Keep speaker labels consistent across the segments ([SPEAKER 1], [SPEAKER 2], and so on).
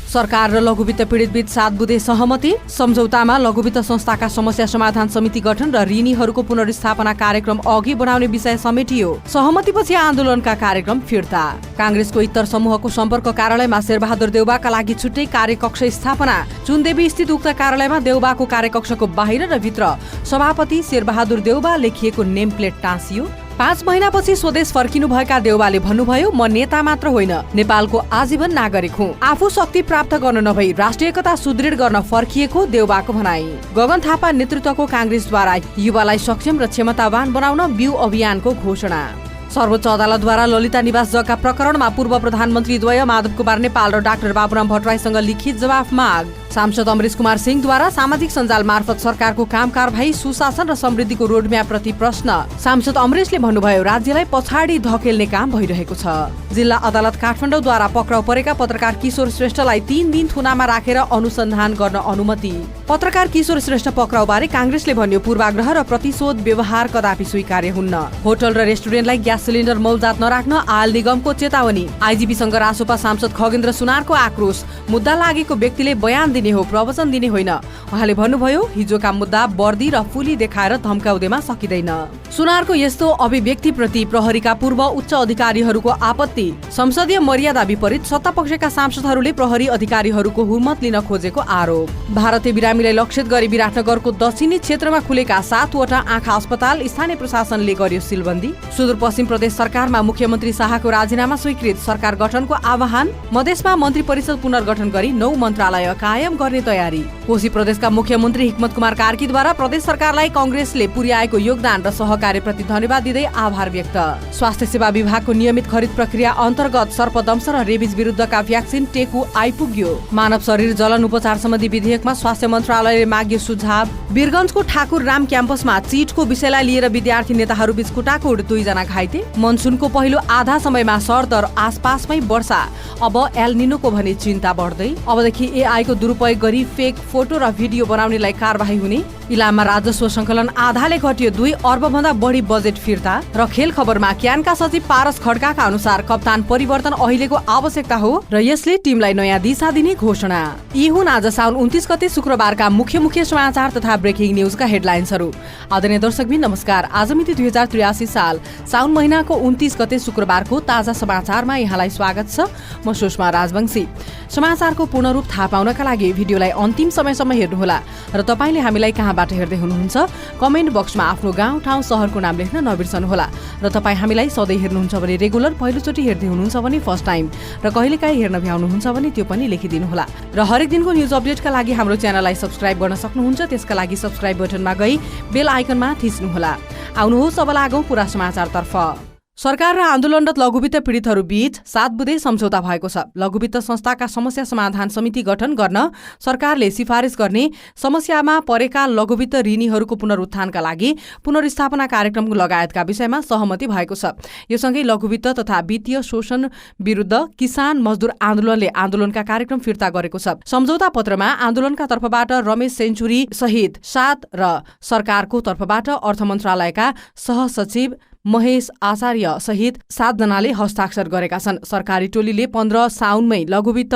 [SPEAKER 1] सरकार र लघुवित्त पीडितबीच 7 बुँदे सहमति। सम्झौतामा लघुवित्त संस्थाका समस्या समाधान समिति गठन र ऋणीहरूको पुनर्स्थापना कार्यक्रम अघि बढाउने विषय समेटियो। सहमतिपछि आन्दोलनका कार्यक्रम फिर्ता। कांग्रेसको इत्तर समूहको सम्पर्क कार्यालयमा शेरबहादुर देउबाका लागि छुट्टै कार्यकक्ष स्थापना। चुनदेवी स्थित उक्त कार्यालयमा देउबाको कार्यकक्षको बाहिर र भित्र सभापति शेरबहादुर देउबा लेखिएको नेम प्लेट टाँसियो। 5 महिनापछि स्वदेश फर्किनुभएका देउबाले भन्नुभयो, म नेता मात्र होइन, नेपालको आजीवन नागरिक हुँ। आफू शक्ति प्राप्त गर्न नभई राष्ट्रिय एकता सुदृढ गर्न फर्किएको देउबाको भनाई। गगन थापा नेतृत्वको कांग्रेसद्वारा युवालाई सक्षम र क्षमतावान बनाउन बिउ अभियानको घोषणा। सर्वोच्च अदालतद्वारा ललिता निवास जग्गा प्रकरणमा पूर्व प्रधानमन्त्री द्वय माधव कुमार नेपाल र डाक्टर बाबुराम भट्टराईसँग लिखित जवाफ माग। सांसद अमरेश कुमार सिंहद्वारा सामाजिक सञ्जाल मार्फत सरकारको काम कारबाही, सुशासन र समृद्धिको रोडम्याप प्रति प्रश्न। सांसद अमरेशले भन्नुभयो, राज्यलाई पछाडि धकेल्ने काम भइरहेको छ। जिल्ला अदालत काठमाडौँद्वारा पक्राउ परेका पत्रकार किशोर श्रेष्ठलाई 3 दिन थुनामा राखेर अनुसन्धान गर्न अनुमति। पत्रकार किशोर श्रेष्ठ पक्राउबारे कांग्रेसले भन्यो, पूर्वाग्रह र प्रतिशोध व्यवहार कदापि स्वीकार्य हुन्न। होटल र रेस्टुरेन्टलाई ग्यास सिलिन्डर मौजात नराख्न आयल निगमको चेतावनी। आइजिपीसँग रासोपा सांसद खगेन्द्र सुनारको आक्रोश। मुद्दा लागेको व्यक्तिले बयान दिने हो, प्रवचन दिने होइन। उहाँले भन्नुभयो, हिजोका मुद्दा वर्दी र फुली देखाएर धम्काउँदैमा सकिँदैन। सुनारको यस्तो अभिव्यक्तिप्रति प्रहरीका पूर्व उच्च अधिकारीहरूको आपत्ति। संसदीय मर्यादा विपरीत सत्तापक्षका सांसदहरूले प्रहरी अधिकारीहरूको हुर्मत लिन खोजेको आरोप। भारतीय बिरामीलाई लक्षित गरी विराटनगरको दक्षिणी क्षेत्रमा खुलेका 7वटा आँखा अस्पताल स्थानीय प्रशासनले गर्यो सिलबन्दी। सुदूरपश्चिम प्रदेश सरकारमा मुख्यमन्त्री शाहको राजीनामा स्वीकृत। सरकार गठनको आह्वान। मधेसमा मन्त्री परिषद पुनर्गठन गरी 9 मन्त्रालय कायम गर्ने तयारी। कोशी प्रदेशका मुख्यमन्त्री हिक्मत कुमार कार्कीद्वारा प्रदेश सरकारलाई कांग्रेसले पुर्याएको योगदान र सहकार्यप्रति धन्यवाद दिँदै आभार व्यक्त। स्वास्थ्य सेवा विभागको नियमित खरिद प्रक्रिया अन्तर्गत सर्पदंश र रेबिज विरुद्धका भ्याक्सिन टेकु आइपुग्यो। मानव शरीर जलन उपचार सम्बन्धी विधेयकमा स्वास्थ्य मन्त्रालयले माग्यो सुझाव। वीरगञ्जको ठाकुर राम क्याम्पसमा चीटको विषयलाई लिएर विद्यार्थी नेताहरूबीच कुटाकुट, 2 जना घाइते। मनसुनको पहिलो आधा समयमा सरदर आसपासमै वर्षा। अब एल निनोको भने चिन्ता बढ्दै। अबदेखि एआईको दुरुपयोग गरी फेक फोटो र भिडियो बनाउनेलाई कारबाही हुने। इलाममा राजस्व संकलन आधाले घट्यो। 2 अर्बभन्दा बढी बजेट फिर्ता। र खेल खबरमा क्यानका सचिव पारस खड्काका अनुसार कप्तान परिवर्तन अहिलेको आवश्यकता हो र यसले टिमलाई नयाँ दिशा दिने घोषणा। यी हुन् आज साउन 29 गते शुक्रबारका मुख्य समाचार तथा ब्रेकिङ न्यूजका हेडलाइन्सहरू। आदरणीय दर्शकबिन नमस्कार। आज मिति 2083 साल साउन महिनाको 29 गते शुक्रबारको ताजा समाचारमा यहाँलाई स्वागत छ। म सुषमा राजवंशी। समाचारको पूर्ण रूप थाहा पाउनका लागि भिडियोलाई अन्तिम समयसम्म हेर्नुहोला र तपाईले हामीलाई कहाँबाट हेर्दै हुनुहुन्छ कमेन्ट बक्समा आफ्नो गाउँ ठाउँ शहरको नाम लेख्न नबिर्सनुहोला। र तपाईँ हामीलाई सधैँ हेर्नुहुन्छ भने रेगुलर, पहिलोचोटि हेर्दै हुनुहुन्छ भने फर्स्ट टाइम, र कहिलेकाहीँ हेर्न भ्याउनुहुन्छ भने त्यो पनि लेखिदिनुहोला। र हरेक दिनको न्युज अपडेटका लागि हाम्रो च्यानललाई सब्स्क्राइब गर्न सक्नुहुन्छ। त्यसका लागि सब्स्क्राइब बटनमा गई बेल आइकनमा थिच्नुहोला। आउनुहोस् अब लागौँ पुरा समाचारतर्फ। सरकार र आन्दोलनरत लघुवित्त पीडितहरू बीच 7 बुँदे सम्झौता भएको छ। लघुवित्त संस्थाका समस्या समाधान समिति गठन गर्न सरकारले सिफारिस गर्ने, समस्यामा परेका लघुवित्त ऋणीहरूको पुनरुत्थानका लागि पुनर्स्थापना कार्यक्रम लगायतका विषयमा सहमति भएको छ। यो सँगै लघुवित्त तथा वित्तीय शोषण विरुद्ध किसान मजदुर आन्दोलनले आन्दोलनका कार्यक्रम फिर्ता गरेको छ। सम्झौता पत्रमा आन्दोलनका तर्फबाट रमेश सेन्चुरी सहित 7 र सरकारको तर्फबाट अर्थ मन्त्रालयका सहसचिव महेश आचार्य सहित 7 जनाले हस्ताक्षर गरेका छन्। सरकारी टोलीले 15 साउनमै लघुवित्त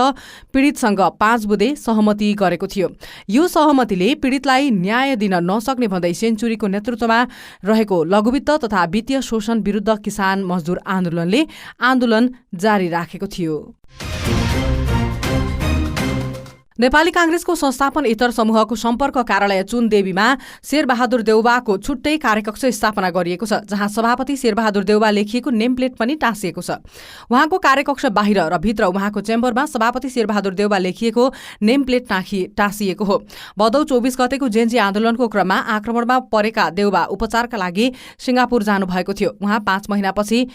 [SPEAKER 1] पीडितसँग 5 बुँदे सहमति गरेको थियो। यो सहमतिले पीडितलाई न्याय दिन नसक्ने भन्दै सेन्चुरीको नेतृत्वमा रहेको लघुवित्त तथा वित्तीय शोषण विरुद्ध किसान मजदुर आन्दोलनले आन्दोलन जारी राखेको थियो। नेपाली कांग्रेसको संस्थापन इतर समूहको सम्पर्क कार्यालय चुनदेवीमा शेरबहादुर देउबाको छुट्टै कार्यकक्ष स्थापना गरिएको छ, जहाँ सभापति शेरबहादुर देउबा लेखिएको नेमप्लेट पनि टाँसिएको छ। उहाँको कार्यकक्ष बाहिर र भित्र उहाँको चेम्बरमा सभापति शेरबहादुर देउबा लेखिएको नेमप्लेट टाँसिएको हो। भदौ 24 गतेको जेन्जी आन्दोलनको क्रममा आक्रमणमा परेका देउबा उपचारका लागि सिङ्गापुर जानुभएको थियो। उहाँ 5 महिनापछि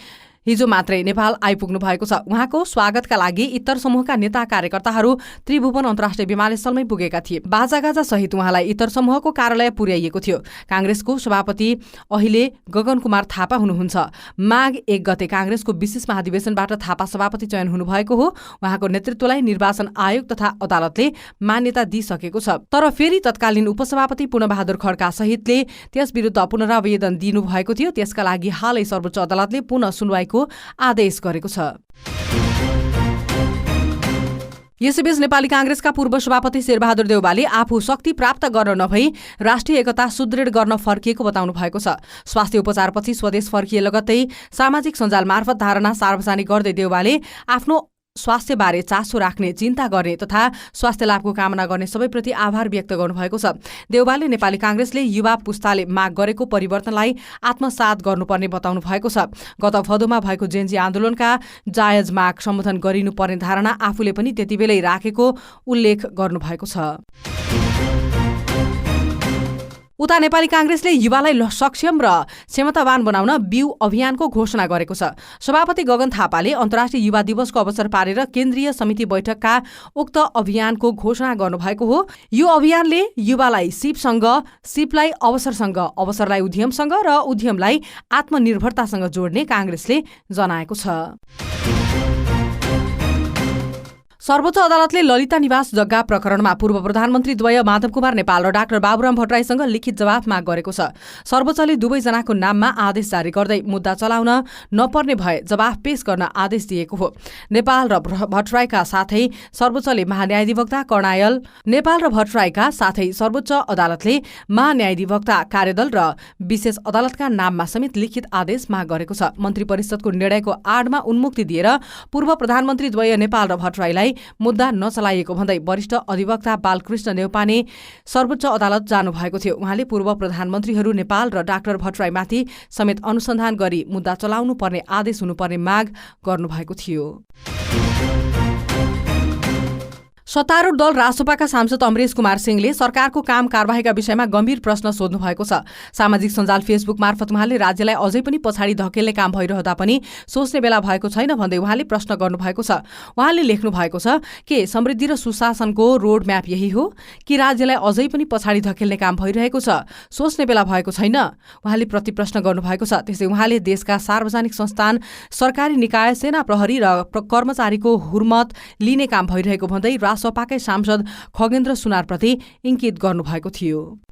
[SPEAKER 1] हिजो मात्रै नेपाल आइपुग्नु भएको छ। उहाँको स्वागतका लागि इतर समूहका नेता कार्यकर्ताहरू त्रिभुवन अन्तर्राष्ट्रिय विमानस्थलमै पुगेका थिए। बाजागाजा सहित उहाँलाई इतर समूहको कार्यालय पुर्याइएको थियो। कांग्रेसको सभापति अहिले गगन कुमार थापा हुनुहुन्छ। माघ 1 गते कांग्रेसको विशेष महाधिवेशनबाट थापा सभापति चयन हुनुभएको हो। उहाँको नेतृत्वलाई निर्वाचन आयोग तथा अदालतले मान्यता दिइसकेको छ। तर फेरि तत्कालीन उपसभापति पूर्णबहादुर खड्का सहितले त्यस विरुद्ध पुनरावेदन दिनुभएको थियो। त्यसका लागि हालै सर्वोच्च अदालतले पुनः सुनवाईको आदेश गरेको छ। यसैबीच नेपाली कांग्रेसका पूर्व सभापति शेरबहादुर देउवाले आफू शक्ति प्राप्त गर्न नभई राष्ट्रिय एकता सुदृढ गर्न फर्किएको बताउनु भएको छ। स्वास्थ्य उपचारपछि स्वदेश फर्किए लगत्तै सामाजिक सञ्जाल मार्फत धारणा सार्वजनिक गर्दै देउवाले आफ्नो स्वास्थ्यबारे चासो राख्ने, चिन्ता गर्ने तथा स्वास्थ्य लाभको कामना गर्ने सबैप्रति आभार व्यक्त गर्नुभएको छ। देउवाले नेपाली कांग्रेसले युवा पुस्ताले माग गरेको परिवर्तनलाई आत्मसात गर्नुपर्ने बताउनु भएको छ। गत भदौमा भएको जेन्जी आन्दोलनका जायज माग सम्बोधन गरिनुपर्ने धारणा आफूले पनि त्यतिबेलै राखेको उल्लेख गर्नुभएको छ। उता नेपाली कांग्रेसले युवालाई सक्षम र क्षमतावान बनाउन बिउ अभियानको घोषणा गरेको छ। सभापति गगन थापाले अन्तर्राष्ट्रिय युवा दिवसको अवसर पारेर केन्द्रीय समिति बैठकका उक्त अभियानको घोषणा गर्नुभएको हो। यो अभियानले युवालाई सिपसँग, सिपलाई अवसरसँग, अवसरलाई उद्यमसँग र उद्यमलाई आत्मनिर्भरतासँग जोड्ने कांग्रेसले जनाएको छ। सर्वोच्च अदालतले ललिता निवास जग्गा प्रकरणमा पूर्व प्रधानमन्त्री द्वय माधव कुमार नेपाल र डाक्टर बाबुराम भट्टराईसँग लिखित जवाफ माग गरेको छ। सर्वोच्चले दुवैजनाको नाममा आदेश जारी गर्दै मुद्दा चलाउन नपर्ने भए जवाफ पेश गर्न आदेश दिएको हो। नेपाल र भट्टराईका साथै सर्वोच्चले महान्यायाधिवक्ता कर्णायल नेपाल र भट्टराईका साथै सर्वोच्च अदालतले महान्यायाधिवक्ता कार्यदल र विशेष अदालतका नाममा समेत लिखित आदेश माग गरेको छ। मन्त्री परिषदको निर्णयको आडमा उन्मुक्ति दिएर पूर्व प्रधानमन्त्री द्वय नेपाल र भट्टराईलाई मुद्दा नचलाइएको भन्दै वरिष्ठ अधिवक्ता बालकृष्ण नेउपाने सर्वोच्च अदालत जानुभएको थियो। उहाँले पूर्व प्रधानमन्त्रीहरू नेपाल र डाक्टर भट्टराईमाथि समेत अनुसन्धान गरी मुद्दा चलाउनु पर्ने आदेश हुनुपर्ने माग गर्नुभएको थियो। सत्तारूढ दल रासोपाका सांसद अमरेश कुमार सिंहले सरकारको काम कारबाहीका विषयमा गम्भीर प्रश्न सोध्नु भएको छ। सामाजिक सञ्जाल फेसबुक मार्फत उहाँले राज्यलाई अझै पनि पछाडि धकेल्ने काम भइरहँदा पनि सोच्ने बेला भएको छैन भन्दै उहाँले प्रश्न गर्नुभएको छ। उहाँले लेख्नु भएको छ के समृद्धि र सुशासनको रोड म्याप यही हो कि राज्यलाई अझै पनि पछाडि धकेल्ने काम भइरहेको छ, सोच्ने बेला भएको छैन? उहाँले प्रतिप्रश्न गर्नुभएको छ। त्यसै उहाँले देशका सार्वजनिक संस्थान, सरकारी निकाय, सेना प्रहरी र कर्मचारीको हुर्मत लिने काम भइरहेको भन्दै सपाकै सांसद खगेन्द्र सुनारप्रति इङ्कित गर्नुभएको थियो।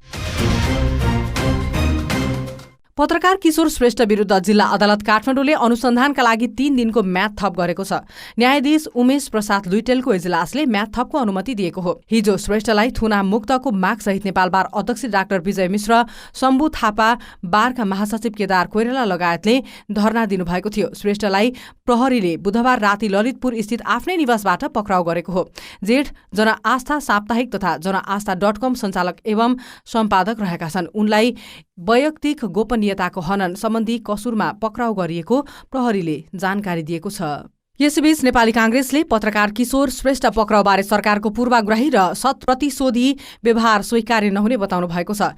[SPEAKER 1] पत्रकार किशोर श्रेष्ठ विरुद्ध जिल्ला अदालत काठमाडौँले अनुसन्धानका लागि 3 दिनको म्याद थप गरेको छ। न्यायाधीश उमेश प्रसाद लुइटेलको इजलासले म्याद थपको अनुमति दिएको हो। हिजो श्रेष्ठलाई थुना मुक्तको मागसहित नेपाल बार अध्यक्ष डाक्टर विजय मिश्र, शम्भु थापा, बारका महासचिव केदार कोइराला लगायतले धरना दिनुभएको थियो। श्रेष्ठलाई प्रहरीले बुधबार राति ललितपुर स्थित आफ्नै निवासबाट पक्राउ गरेको हो। जेठ जनआस्था साप्ताहिक तथा जनआस्था.com सञ्चालक एवं सम्पादक रहेका छन्। उनलाई वैयक्तिक गोपनीयताको हनन सम्बन्धी कसुरमा पक्राउ गरिएको प्रहरीले जानकारी दिएको छ। यसैबीच नेपाली कांग्रेसले पत्रकार किशोर श्रेष्ठ पक्राउबारे सरकारको पूर्वाग्रही र शतप्रतिशोधी व्यवहार स्वीकार्य नहुने बताउनु भएको छ।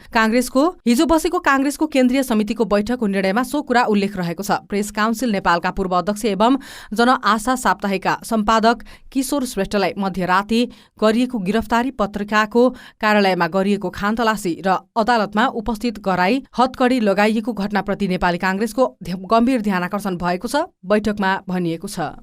[SPEAKER 1] हिजो बसेको कांग्रेसको केन्द्रीय समितिको बैठकको निर्णयमा सो कुरा उल्लेख रहेको छ। प्रेस काउन्सिल नेपालका पूर्व अध्यक्ष एवं जनआशा साप्ताहिकका सम्पादक किशोर श्रेष्ठलाई मध्यराति गरिएको गिरफ्तारी, पत्रिकाको कार्यालयमा गरिएको खानतलासी र अदालतमा उपस्थित गराई हतकडी लगाइएको घटनाप्रति नेपाली कांग्रेसको गम्भीर ध्यानाकर्षण भएको छ, बैठकमा भनिएको छ।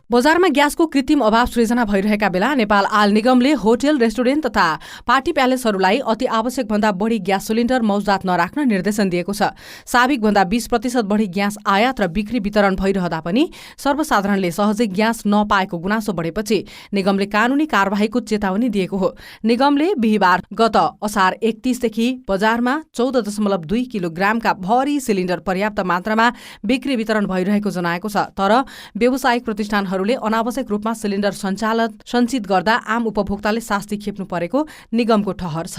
[SPEAKER 1] बजारमा ग्यासको कृत्रिम अभाव सृजना भइरहेका बेला नेपाल आयल निगमले होटल, रेस्टुरेन्ट तथा पार्टी प्यालेसहरूलाई अति आवश्यक भन्दा बढी ग्यास सिलिन्डर मौजदात नराख्न निर्देशन दिएको छ। साबिक भन्दा 20% बढी ग्यास आयात र बिक्री वितरण भइरहँदा पनि सर्वसाधारणले सहजै ग्यास नपाएको गुनासो बढेपछि निगमले कानूनी कारबाहीको चेतावनी दिएको हो। निगमले बिहिबार गत असार 31 देखि बजारमा 14.2 किलोग्रामका भरी सिलिन्डर पर्याप्त मात्रामा बिक्री वितरण भइरहेको जनाएको छ। तर व्यावसायिक प्रतिष्ठानहरूले अनावश्यक रूपमा सिलिन्डर सञ्चित गर्दा आम उपभोक्ताले शास्ति खेप्नु परेको निगमको ठहर छ।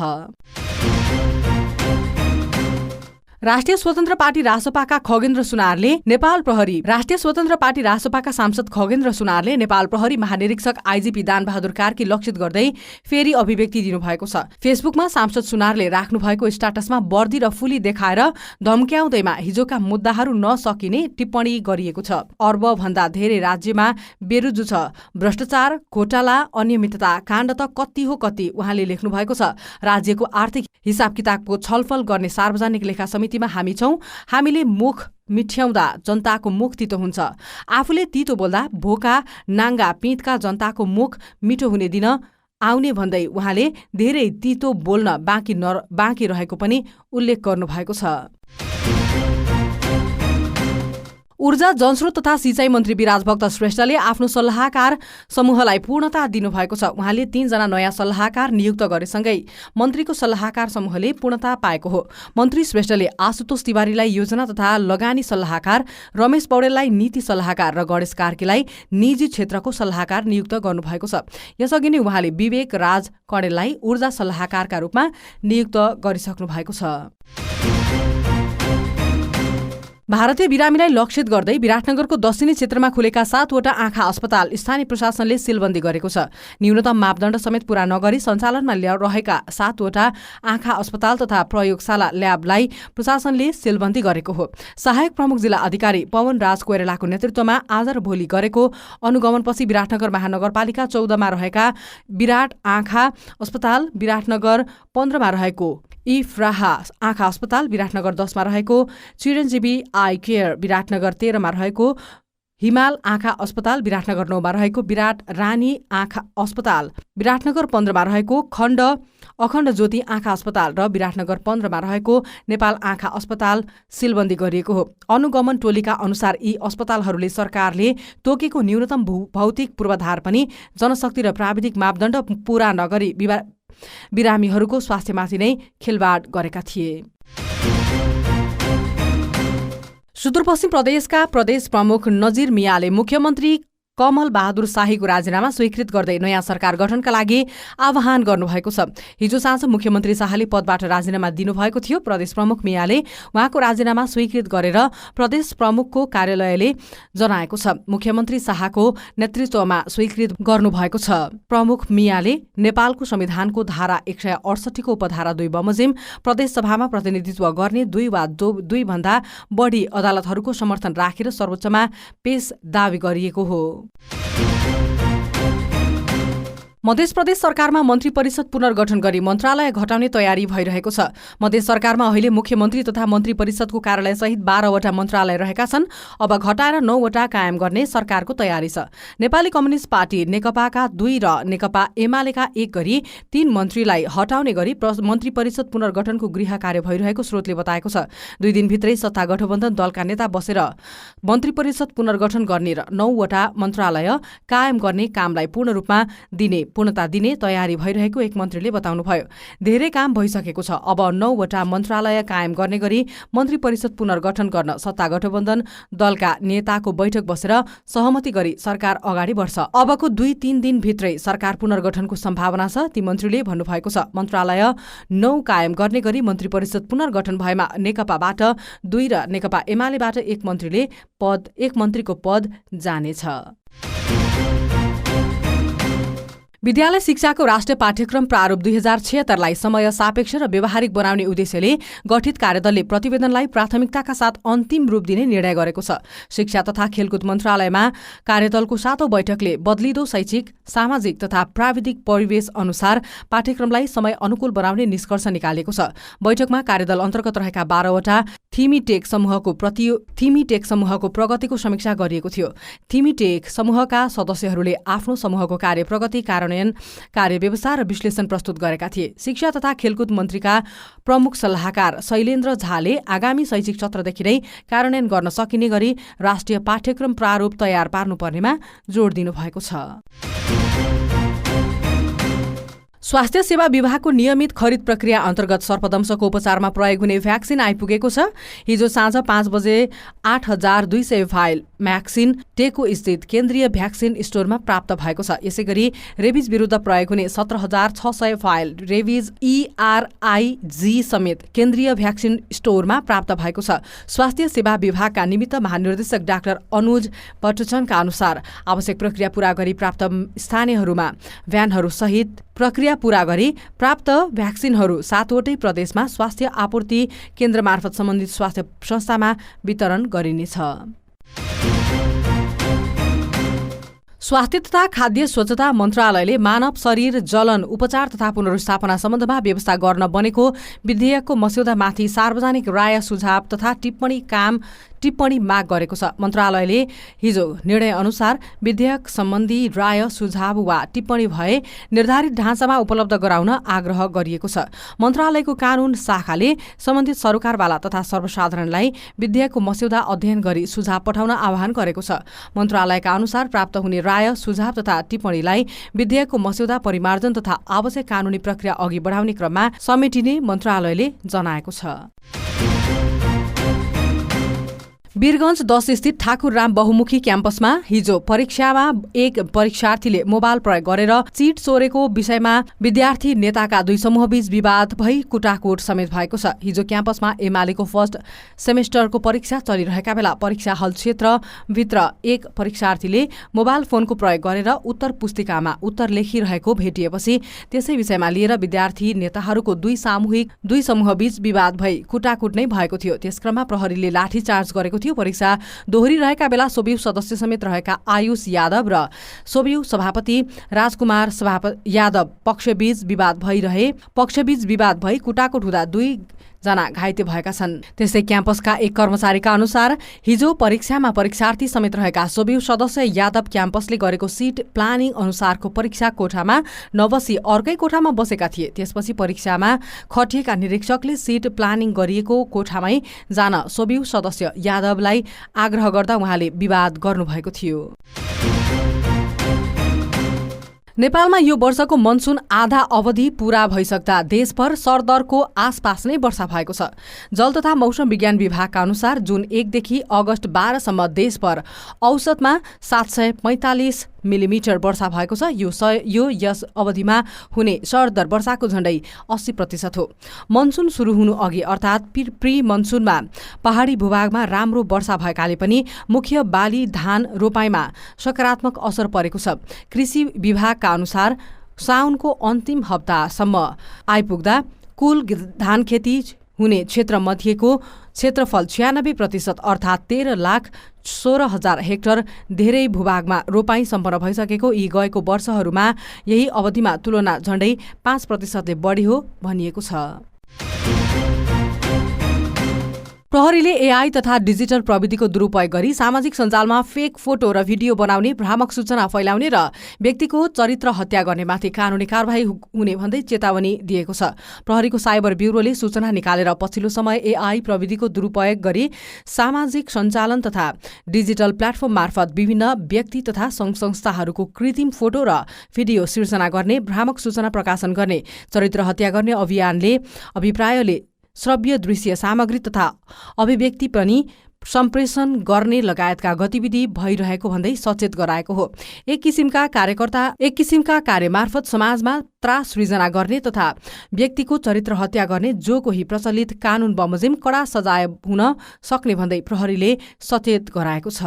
[SPEAKER 1] राष्ट्रिय स्वतन्त्र पार्टी रासपाका खगेन्द्र सुनारले राष्ट्रिय स्वतन्त्र पार्टी रासपाका सांसद खगेन्द्र सुनारले नेपाल प्रहरी महानिरीक्षक आइजिपी दानबहादुर कार्की लक्षित गर्दै फेरि अभिव्यक्ति दिनुभएको छ। फेसबुकमा सांसद सुनारले राख्नु भएको स्टाटसमा वर्दी र फुली देखाएर धम्क्याउँदैमा हिजोका मुद्दाहरू नसकिने टिप्पणी गरिएको छ। अर्ब भन्दा धेरै राज्यमा बेरुजु छ, भ्रष्टाचार, घोटाला, अनियमितता काण्ड त कति हो कति उहाँले लेख्नु भएको छ। राज्यको आर्थिक हिसाब किताबको छलफल गर्ने सार्वजनिक लेखा समितिमा हामी छौं। हामीले मुख मिठ्याउँदा जनताको मुख तितो हुन्छ। आफूले तितो बोल्दा भोका नाङ्गा पिँधका जनताको मुख मिठो हुने दिन आउने भन्दै उहाँले धेरै तितो बोल्न बाँकी रहेको पनि उल्लेख गर्नुभएको छ। ऊर्जा जनस्रोत तथा सिँचाइ मन्त्री विराजभक्त श्रेष्ठले आफ्नो सल्लाहकार समूहलाई पूर्णता दिनुभएको छ। उहाँले 3 जना नयाँ सल्लाहकार नियुक्त गरेसँगै मन्त्रीको सल्लाहकार समूहले पूर्णता पाएको हो। मन्त्री श्रेष्ठले आशुतोष तिवारीलाई योजना तथा लगानी सल्लाहकार, रमेश पौडेललाई नीति सल्लाहकार र गणेश कार्कीलाई निजी क्षेत्रको सल्लाहकार नियुक्त गर्नुभएको छ। यसअघि नै उहाँले विवेक राज कणेललाई ऊर्जा सल्लाहकारका रूपमा नियुक्त गरिसक्नु भएको छ। भारतीय बिरामीलाई लक्षित गर्दै विराटनगरको दक्षिणी क्षेत्रमा खुलेका 7 वटा आँखा अस्पताल स्थानीय प्रशासनले सिलबन्दी गरेको छ। न्यूनतम मापदण्ड समेत पूरा नगरी सञ्चालनमा रहेका 7 वटा आँखा अस्पताल तथा प्रयोगशाला ल्याबलाई प्रशासनले सिलबन्दी गरेको हो। सहायक प्रमुख जिल्ला अधिकारी पवन राज कोइरालाको नेतृत्वमा आज र भोलि गरेको अनुगमनपछि विराटनगर महानगरपालिका 14 मा रहेका विराट आँखा अस्पताल, विराटनगर 15 मा रहेको इफ्राहा आँखा अस्पताल, विराटनगर 10 मा रहेको चिरञ्जीवी आई केयर, विराटनगर 13 मा रहेको हिमाल आँखा अस्पताल, विराटनगर 9 मा रहेको विराट रानी आँखा अस्पताल, विराटनगर 15 मा रहेको अखण्ड ज्योति आँखा अस्पताल र विराटनगर 15 मा रहेको नेपाल आँखा अस्पताल सिलबन्दी गरिएको हो। अनुगमन टोलीका अनुसार यी अस्पतालहरूले सरकारले तोकेको न्यूनतम भौतिक पूर्वाधार पनि जनशक्ति र प्राविधिक मापदण्ड पूरा नगरी बिरामीहरूको स्वास्थ्यमाथि नै खेलवाड गरेका थिए। सुदूरपश्चिम प्रदेशका प्रदेश प्रमुख नजिर मियाले मुख्यमन्त्री कमल बहादुर शाहीको राजीनामा स्वीकृत गर्दै नयाँ सरकार गठनका लागि आह्वान गर्नुभएको छ। हिजो साँझ मुख्यमन्त्री शाहले पदबाट राजीनामा दिनुभएको थियो। प्रदेश प्रमुख मियाले उहाँको राजीनामा स्वीकृत गरेर प्रदेश प्रमुखको कार्यालयले जनाएको छ। मुख्यमन्त्री शाहको नेतृत्वमा स्वीकृत गर्नुभएको छ। प्रमुख मियाले नेपालको संविधानको धारा 168 को उपधारा 2 बमोजिम प्रदेशसभामा प्रतिनिधित्व गर्ने 2 वा 2 भन्दा बढी अदालतहरूको समर्थन राखेर सर्वोच्चमा पेश दावी गरिएको हो। मध्य प्रदेश सरकारमा मन्त्री परिषद पुनर्गठन गरी मन्त्रालय घटाउने तयारी भइरहेको छ। मध्य सरकारमा अहिले मुख्यमन्त्री तथा मन्त्री परिषदको कार्यालय सहित 12 वटा मन्त्रालय रहेका छन्। अब घटाएर 9 वटा कायम गर्ने सरकारको तयारी छ। नेपाली कम्युनिस्ट पार्टी नेकपाका 2 र नेकपा एमालेका 1 गरी 3 मन्त्रीलाई हटाउने गरी मन्त्री परिषद पुनर्गठनको गृह कार्य भइरहेको स्रोतले बताएको छ। 2 दिनभित्रै सत्ता गठबन्धन दलका नेता बसेर मन्त्री परिषद पुनर्गठन गर्ने र 9 वटा मन्त्रालय कायम गर्ने कामलाई पूर्णता दिने तयारी भइरहेको एक मन्त्रीले बताउनुभयो। धेरै काम भइसकेको छ। अब 9 वटा मन्त्रालय कायम गर्ने गरी मन्त्री परिषद पुनर्गठन गर्न सत्ता गठबन्धन दलका नेताको बैठक बसेर सहमति गरी सरकार अगाडि बढ्छ। अबको 2-3 दिनभित्रै सरकार पुनर्गठनको सम्भावना छ, ती मन्त्रीले भन्नुभएको छ। मन्त्रालय 9 कायम गर्ने गरी मन्त्री परिषद पुनर्गठन भएमा नेकपाबाट 2 र नेकपा एमालेबाट 1 मन्त्रीको पद जानेछ। विद्यालय शिक्षाको राष्ट्रिय पाठ्यक्रम प्रारूप 2076 लाई समय सापेक्ष र व्यवहारिक बनाउने उद्देश्यले गठित कार्यदलले प्रतिवेदनलाई प्राथमिकताका साथ अन्तिम रूप दिने निर्णय गरेको छ। शिक्षा तथा खेलकुद मन्त्रालयमा कार्यदलको 7औं बैठकले बदलिदो शैक्षिक, सामाजिक तथा प्राविधिक परिवेश अनुसार पाठ्यक्रमलाई समय अनुकूल बनाउने निष्कर्ष निकालेको छ। बैठकमा कार्यदल अन्तर्गत रहेका 12 वटा थिमीटेक समूहको प्रगतिको समीक्षा गरिएको थियो। थिमीटेक समूहका सदस्यहरूले आफ्नो समूहको कार्य प्रगति, कार्यान्वयन, कार्यव्यवस्था र विश्लेषण प्रस्तुत गरेका थिए। शिक्षा तथा खेलकुद मन्त्रीका प्रमुख सल्लाहकार शैलेन्द्र झाले आगामी शैक्षिक सत्रदेखि नै कार्यान्वयन गर्न सकिने गरी राष्ट्रिय पाठ्यक्रम प्रारूप तयार पार्नुपर्नेमा जोड दिनुभएको छ। स्वास्थ्य सेवा विभागको नियमित खरिद प्रक्रिया अन्तर्गत सर्पदंशको उपचारमा प्रयोग हुने भ्याक्सिन आइपुगेको छ। हिजो साँझ 5 बजे 8200 फाइल भ्याक्सिन टेको स्थित केन्द्रीय भ्याक्सिन स्टोरमा प्राप्त भएको छ। यसैगरी रेबिज विरुद्ध प्रयोग हुने 17600 फाइल रेबिज ERIG समेत केन्द्रीय भ्याक्सिन स्टोरमा प्राप्त भएको छ। स्वास्थ्य सेवा विभागका निमित्त महानिर्देशक डाक्टर अनुज पटचनका अनुसार आवश्यक प्रक्रिया पूरा गरी प्राप्त स्थानीयहरूमा भ्यानहरू सहित प्रक्रिया पूरा गरी प्राप्त भ्याक्सिनहरू 7 वटै प्रदेशमा स्वास्थ्य आपूर्ति केन्द्र मार्फत सम्बन्धित स्वास्थ्य संस्थामा वितरण गरिनेछ। स्वास्थ्य तथा खाद्य स्वच्छता मन्त्रालयले मानव शरीर जलन उपचार तथा पुनर्स्थापना सम्बन्धमा व्यवस्था गर्न बनेको विधेयकको मस्यौदामाथि सार्वजनिक राय सुझाव तथा टिप्पणी माग गरेको छ। मन्त्रालयले हिजो निर्णय अनुसार विधेयक सम्बन्धी राय सुझाव वा टिप्पणी भए निर्धारित ढाँचामा उपलब्ध गराउन आग्रह गरिएको छ। मन्त्रालयको कानून शाखाले सम्बन्धित सरकारवाला तथा सर्वसाधारणलाई विधेयकको मस्यौदा अध्ययन गरी सुझाव पठाउन आह्वान गरेको छ। मन्त्रालयका अनुसार प्राप्त हुने राय सुझाव तथा टिप्पणीलाई विधेयकको मस्यौदा परिमार्जन तथा आवश्यक कानूनी प्रक्रिया अघि बढाउने क्रममा समेटिने मन्त्रालयले जनाएको छ। वीरगञ्ज 10 स्थित ठाकुरराम बहुमुखी क्याम्पसमा हिजो परीक्षामा एक परीक्षार्थीले मोबाइल प्रयोग गरेर चिट चोरेको विषयमा विद्यार्थी नेताका दुई समूहबीच विवाद भई कुटाकुट समेत भएको छ। हिजो क्याम्पसमा एमालेको फर्स्ट सेमेस्टरको परीक्षा चलिरहेका बेला परीक्षा हल क्षेत्रभित्र एक परीक्षार्थीले मोबाइल फोनको प्रयोग गरेर उत्तर पुस्तिकामा उत्तर लेखिरहेको भेटिएपछि त्यसै विषयमा लिएर विद्यार्थी नेताहरूको दुई समूहबीच विवाद भई कुटाकुट नै भएको थियो। त्यसक्रममा प्रहरीले लाठीचार्ज गरेको थियो। परीक्षा दोहोरिरहेका बेला सोबिउ सदस्य समेत रहेका आयुष यादव र सोबिउ सभापति राजकुमार यादव पक्षबीच विवाद भई कुटाकुट हुँदा 2 जना घाइते भएका छन्। त्यसै क्याम्पसका एक कर्मचारीका अनुसार हिजो परीक्षामा परीक्षार्थी समेत रहेका सोबिउ सदस्य यादव क्याम्पसले गरेको सिट प्लानिङ अनुसारको परीक्षा कोठामा नबसी अर्कै कोठामा बसेका थिए। त्यसपछि परीक्षामा खटिएका निरीक्षकले सिट प्लानिङ गरिएको कोठामै जान सोबिउ सदस्य यादवलाई आग्रह गर्दा उहाँले विवाद गर्नुभएको थियो। नेपालमा यो वर्षको मनसुन आधा अवधि पूरा भइसक्दा देशभर सरदरको आसपास नै वर्षा भएको छ। जल तथा मौसम विज्ञान विभागका अनुसार जुन 1 देखि अगस्त 12 सम्म देशभर औसतमा 745 मिलिमिटर वर्षा भएको छ। यो यस अवधिमा हुने सरदर वर्षाको झण्डै 80% हो। मनसुन सुरु हुनु अघि अर्थात् प्री मनसुनमा पहाडी भूभागमा राम्रो वर्षा भएकाले पनि मुख्य बाली धान रोपाइँमा सकारात्मक असर परेको छ। कृषि विभागका अनुसार साउनको अन्तिम हप्तासम्म आइपुग्दा कुल धान खेती हुने क्षेत्रमध्येको क्षेत्रफल 96% अर्थात् 13,16,000 हेक्टर धेरै भूभागमा रोपाइँ सम्पन्न भइसकेको यी गएको वर्षहरूमा यही अवधिमा तुलना झण्डै 5%ले बढी हो भनिएको छ। प्रहरीले एआई तथा डिजिटल प्रविधिको दुरुपयोग गरी सामाजिक सञ्जालमा फेक फोटो र भिडियो बनाउने, भ्रामक सूचना फैलाउने र व्यक्तिको चरित्र हत्या गर्नेमाथि कानूनी कारबाही हुने भन्दै चेतावनी दिएको छ। प्रहरीको साइबर ब्युरोले सूचना निकालेर पछिल्लो समय एआई प्रविधिको दुरुपयोग गरी सामाजिक सञ्चालन तथा डिजिटल प्लेटफर्म मार्फत विभिन्न व्यक्ति तथा संस्थाहरूको कृत्रिम फोटो र भिडियो सिर्जना गर्ने, भ्रामक सूचना प्रकाशन गर्ने, चरित्र हत्या गर्ने अभिप्रायले श्रव्य दृश्य सामग्री तथा अभिव्यक्ति पनि सम्प्रेषण गर्ने लगायतका गतिविधि भइरहेको भन्दै सचेत गराएको हो। एक किसिमका कार्य मार्फत समाजमा त्रास सृजना गर्ने तथा व्यक्तिको चरित्र हत्या गर्ने जो कोही प्रचलित कानून बमोजिम कडा सजाय हुन सक्ने भन्दै प्रहरीले सचेत गराएको छ।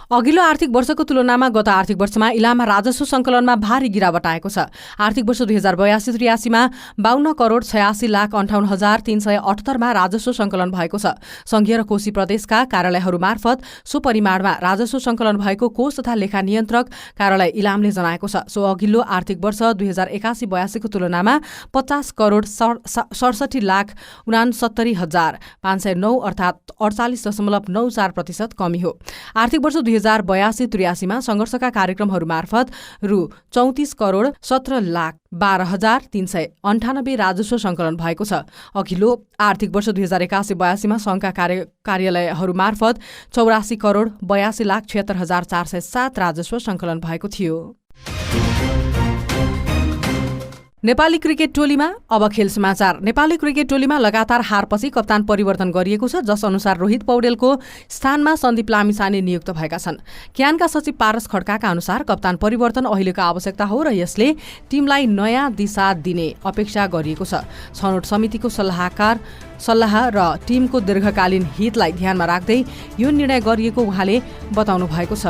[SPEAKER 1] अघिल्लो आर्थिक वर्षको तुलनामा गत आर्थिक वर्षमा इलाममा राजस्व संकलनमा भारी गिरावट आएको छ। आर्थिक वर्ष 2082-83 मा 52,86,58,378 मा राजस्व संकलन भएको छ। संघीय र कोशी प्रदेशका कार्यालयहरू मार्फत सो परिमाणमा राजस्व संकलन भएको कोष तथा लेखा नियन्त्रक कार्यालय इलामले जनाएको छ। सो अघिल्लो आर्थिक वर्ष 2081-82 को तुलनामा 50,67,69,509 अर्थात् 48.94% कमी हो। आर्थिक वर्ष 2082-83 मा संघर्षका कार्यक्रमहरू मार्फत रु 34,17,12,398 राजस्व संकलन भएको छ। अघिल्लो आर्थिक वर्ष 2081-82 मा संघका कार्यालयहरू मार्फत 84,82,76,407 राजस्व संकलन भएको थियो। नेपाली क्रिकेट टोलीमा अब खेल समाचार। नेपाली क्रिकेट टोलीमा लगातार हारपछि कप्तान परिवर्तन गरिएको छ, जस अनुसार रोहित पौडेलको स्थानमा सन्दीप लामिछाने नियुक्त भएका छन्। क्यानका सचिव पारस खड्काका अनुसार कप्तान परिवर्तन अहिलेको आवश्यकता हो र यसले टिमलाई नयाँ दिशा दिने अपेक्षा गरिएको छ। छनौट समितिको सल्लाह र टिमको दीर्घकालीन हितलाई ध्यानमा राख्दै यो निर्णय गरिएको उहाँले बताउनु भएको छ।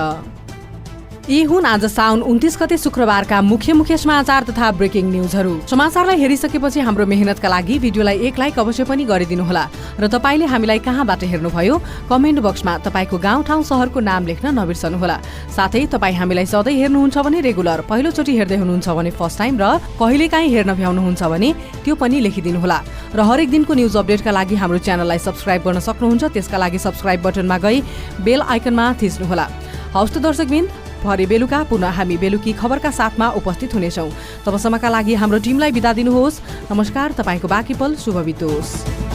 [SPEAKER 1] यी हुन् आज साउन 29 गते शुक्रबारका मुख्य समाचार तथा ब्रेकिङ न्यूजहरू। समाचारलाई हेरिसकेपछि हाम्रो मेहनतका लागि भिडियोलाई एक लाइक अवश्य पनि गरिदिनुहोला र तपाईले हामीलाई कहाँबाट हेर्नुभयो कमेन्ट बक्समा तपाईको गाउँ ठाउँ शहरको नाम लेख्न नबिर्सनुहोला। साथै तपाई हामीलाई सधैँ हेर्नुहुन्छ भने रेगुलर, पहिलोचोटि हेर्दै हुनुहुन्छ भने फर्स्ट टाइम र कहिलेकाहीँ हेर्न भ्याउनुहुन्छ भने त्यो पनि लेखिदिनुहोला। र हरेक दिनको न्यूज अपडेटका लागि हाम्रो च्यानललाई सब्स्क्राइब गर्न सक्नुहुन्छ। त्यसका लागि सब्स्क्राइब बटनमा गई बेल आइकनमा थिच्नुहोला। हवस् त दर्शकबिन, भरे बेलुका पुनः हामी बेलुकी खबरका साथमा उपस्थित हुनेछौँ। तबसम्मका लागि हाम्रो टिमलाई बिदा दिनुहोस्। नमस्कार, तपाईको बाँकी पल शुभ बितोस्।